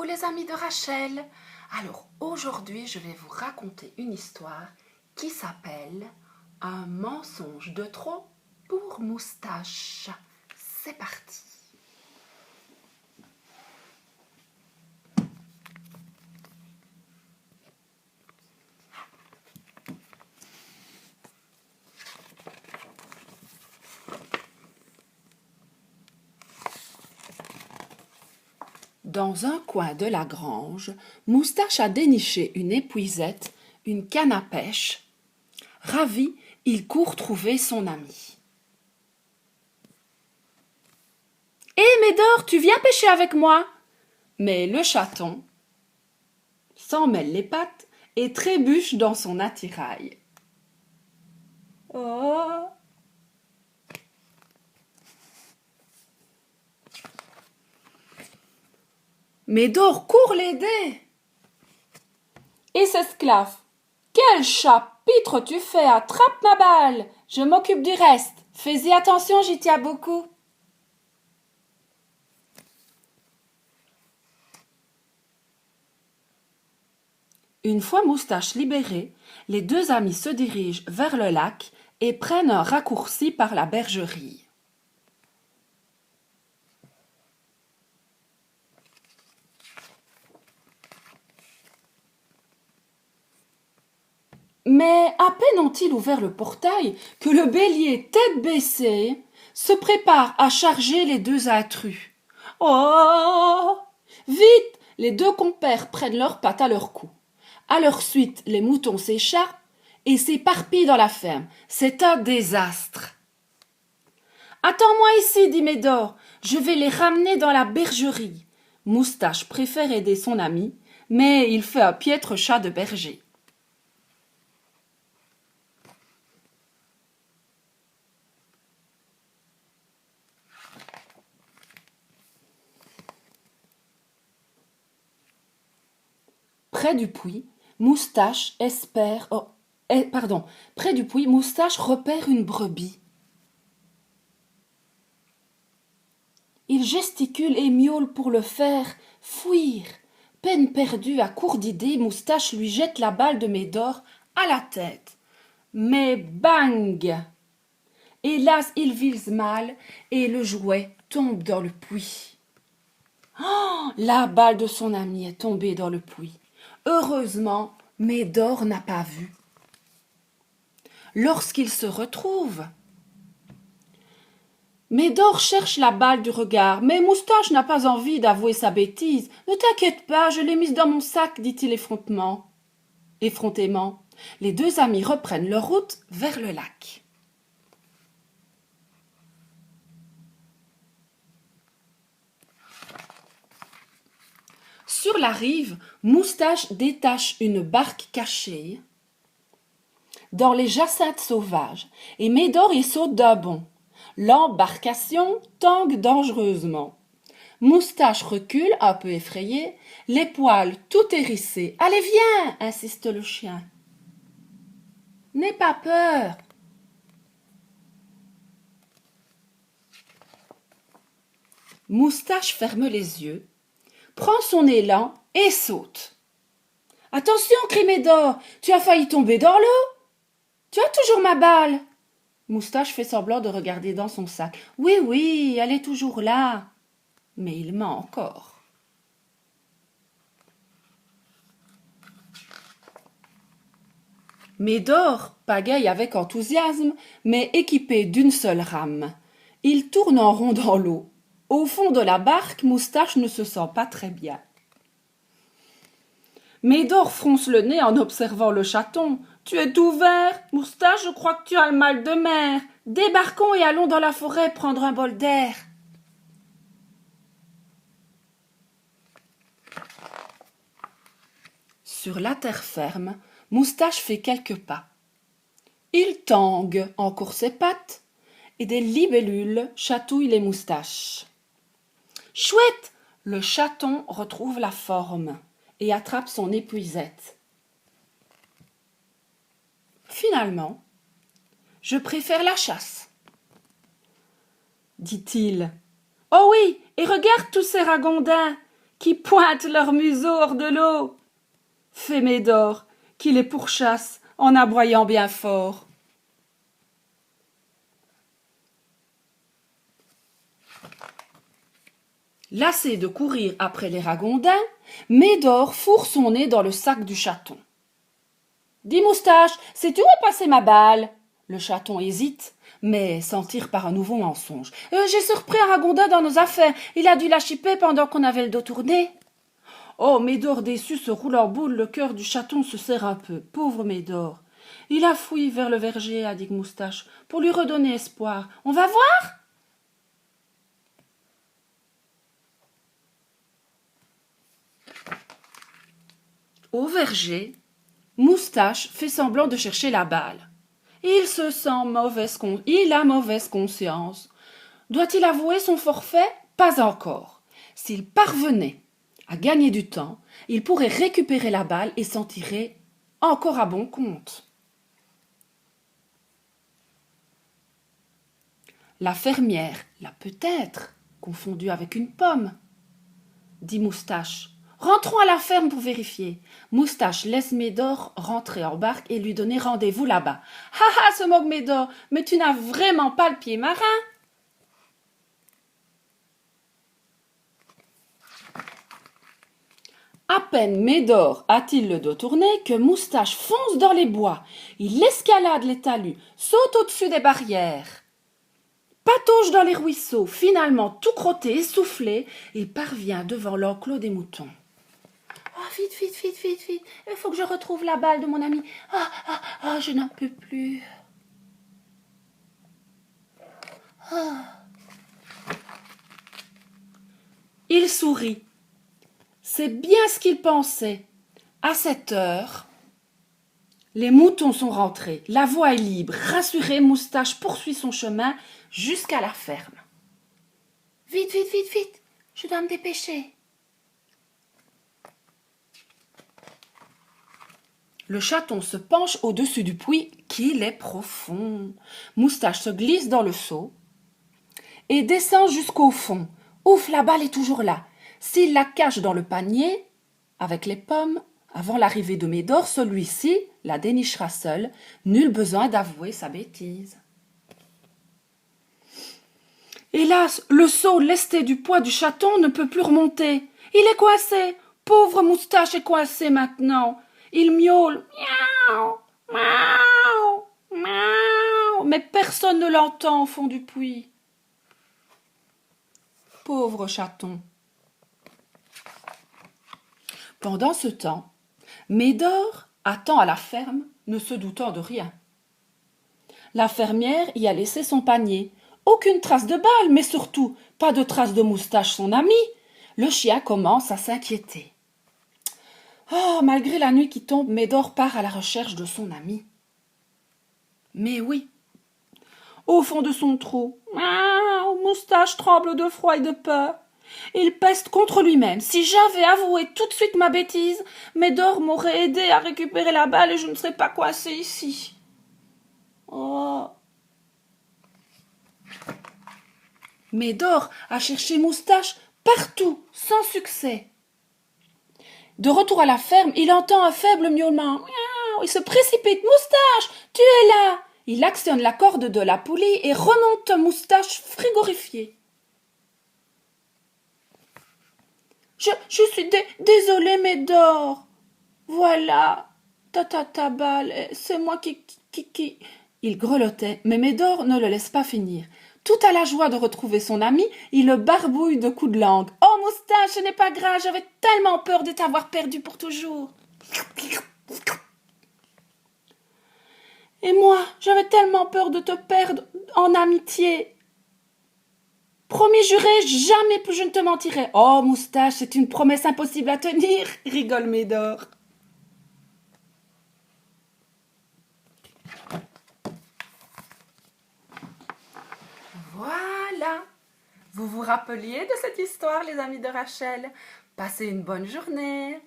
Coucou les amis de Rachel. Alors aujourd'hui je vais vous raconter une histoire qui s'appelle Un mensonge de trop pour Moustache. C'est parti. Dans un coin de la grange, Moustache a déniché une épuisette, une canne à pêche. Ravi, il court trouver son ami. « Hé, Médor, tu viens pêcher avec moi ?» Mais le chaton s'en mêle les pattes et trébuche dans son attirail. « Oh !» Médor court l'aider et s'esclaffe. « Quel chapitre tu fais! Attrape ma balle! Je m'occupe du reste. Fais-y attention, j'y tiens beaucoup. » Une fois Moustache libéré, les deux amis se dirigent vers le lac et prennent un raccourci par la bergerie. Mais à peine ont-ils ouvert le portail que le bélier, tête baissée, se prépare à charger les deux intrus. Oh! Vite! Les deux compères prennent leurs pattes à leur cou. À leur suite, les moutons s'échappent et s'éparpillent dans la ferme. C'est un désastre. « Attends-moi ici, dit Médor, je vais les ramener dans la bergerie. » Moustache préfère aider son ami, mais il fait un piètre chat de berger. Près du puits, Moustache repère une brebis. Il gesticule et miaule pour le faire fuir. Peine perdue, à court d'idées, Moustache lui jette la balle de Médor à la tête. Mais bang! Hélas, il vise mal et le jouet tombe dans le puits. Oh, la balle de son ami est tombée dans le puits. Heureusement, Médor n'a pas vu. Lorsqu'il se retrouve, Médor cherche la balle du regard, mais Moustache n'a pas envie d'avouer sa bêtise. « Ne t'inquiète pas, je l'ai mise dans mon sac, dit-il effrontément. Les deux amis reprennent leur route vers le lac. Sur la rive, Moustache détache une barque cachée dans les jacinthes sauvages et Médor y saute d'un bond. L'embarcation tangue dangereusement. Moustache recule, un peu effrayé, les poils tout hérissés. « Allez, viens !» insiste le chien. « N'aie pas peur !» Moustache ferme les yeux, prend son élan et saute. « Attention !» crie Médor, « tu as failli tomber dans l'eau. Tu as toujours ma balle !» Moustache fait semblant de regarder dans son sac. « Oui, oui, elle est toujours là. » Mais il ment encore. Médor pagaille avec enthousiasme, mais équipé d'une seule rame. Il tourne en rond dans l'eau. Au fond de la barque, Moustache ne se sent pas très bien. Médor fronce le nez en observant le chaton. « Tu es tout vert, Moustache, je crois que tu as le mal de mer. Débarquons et allons dans la forêt prendre un bol d'air. » Sur la terre ferme, Moustache fait quelques pas. Il tangue encore ses pattes et des libellules chatouillent les moustaches. Chouette! Le chaton retrouve la forme et attrape son épuisette. Finalement, je préfère la chasse, dit-il. Oh oui, et regarde tous ces ragondins qui pointent leur museau hors de l'eau. Fait Médor, qui les pourchasse en aboyant bien fort. Lassé de courir après les ragondins, Médor fourre son nez dans le sac du chaton. « Dis Moustache, sais-tu où est passée ma balle ?» Le chaton hésite, mais s'en tire par un nouveau mensonge. J'ai surpris un ragondin dans nos affaires. Il a dû la chipper pendant qu'on avait le dos tourné. » Oh, Médor déçu se roule en boule, le cœur du chaton se serre un peu. Pauvre Médor. Il a fouillé vers le verger, a dit Moustache, pour lui redonner espoir. On va voir? Au verger, Moustache fait semblant de chercher la balle. Il se sent il a mauvaise conscience. Doit-il avouer son forfait? Pas encore. S'il parvenait à gagner du temps, il pourrait récupérer la balle et s'en tirer encore à bon compte. La fermière l'a peut-être confondu avec une pomme, dit Moustache. Rentrons à la ferme pour vérifier. Moustache laisse Médor rentrer en barque et lui donner rendez-vous là-bas. Ha ha, se moque Médor, mais tu n'as vraiment pas le pied marin. À peine Médor a-t-il le dos tourné que Moustache fonce dans les bois. Il escalade les talus, saute au-dessus des barrières, patauge dans les ruisseaux. Finalement, tout crotté, essoufflé, il parvient devant l'enclos des moutons. Oh, vite, vite, vite, vite, vite. Il faut que je retrouve la balle de mon ami. Je n'en peux plus. Il sourit. C'est bien ce qu'il pensait. À cette heure, les moutons sont rentrés. La voie est libre. Rassuré, Moustache poursuit son chemin jusqu'à la ferme. Vite, vite, vite, vite. Je dois me dépêcher. Le chaton se penche au-dessus du puits, qu'il est profond. Moustache se glisse dans le seau et descend jusqu'au fond. Ouf, la balle est toujours là. S'il la cache dans le panier, avec les pommes, avant l'arrivée de Médor, celui-ci la dénichera seul. Nul besoin d'avouer sa bêtise. Hélas, le seau lesté du poids du chaton ne peut plus remonter. Il est coincé. Pauvre Moustache est coincé maintenant. Il miaule. Miaou, miaou, miaou. Mais personne ne l'entend au fond du puits. Pauvre chaton. Pendant ce temps, Médor attend à la ferme, ne se doutant de rien. La fermière y a laissé son panier. Aucune trace de balle, mais surtout pas de trace de Moustache, son ami. Le chien commence à s'inquiéter. Oh, malgré la nuit qui tombe, Médor part à la recherche de son ami. Mais oui, au fond de son trou, Moustache tremble de froid et de peur. Il peste contre lui-même. Si j'avais avoué tout de suite ma bêtise, Médor m'aurait aidé à récupérer la balle et je ne serais pas coincé ici. Oh. Médor a cherché Moustache partout, sans succès. De retour à la ferme, il entend un faible miaulement. Il se précipite. Moustache, tu es là. Il actionne la corde de la poulie et remonte Moustache frigorifié. Je suis désolé, Médor. Voilà, ta balle, c'est moi qui... Il grelottait, mais Médor ne le laisse pas finir. Tout à la joie de retrouver son ami, il le barbouille de coups de langue. « Oh, Moustache, ce n'est pas grave, j'avais tellement peur de t'avoir perdu pour toujours. » « Et moi, j'avais tellement peur de te perdre en amitié. Promis juré, jamais plus je ne te mentirai. »« Oh, Moustache, c'est une promesse impossible à tenir, » rigole Médor. Voilà. Vous vous rappeliez de cette histoire, les amis de Rachel? Passez une bonne journée.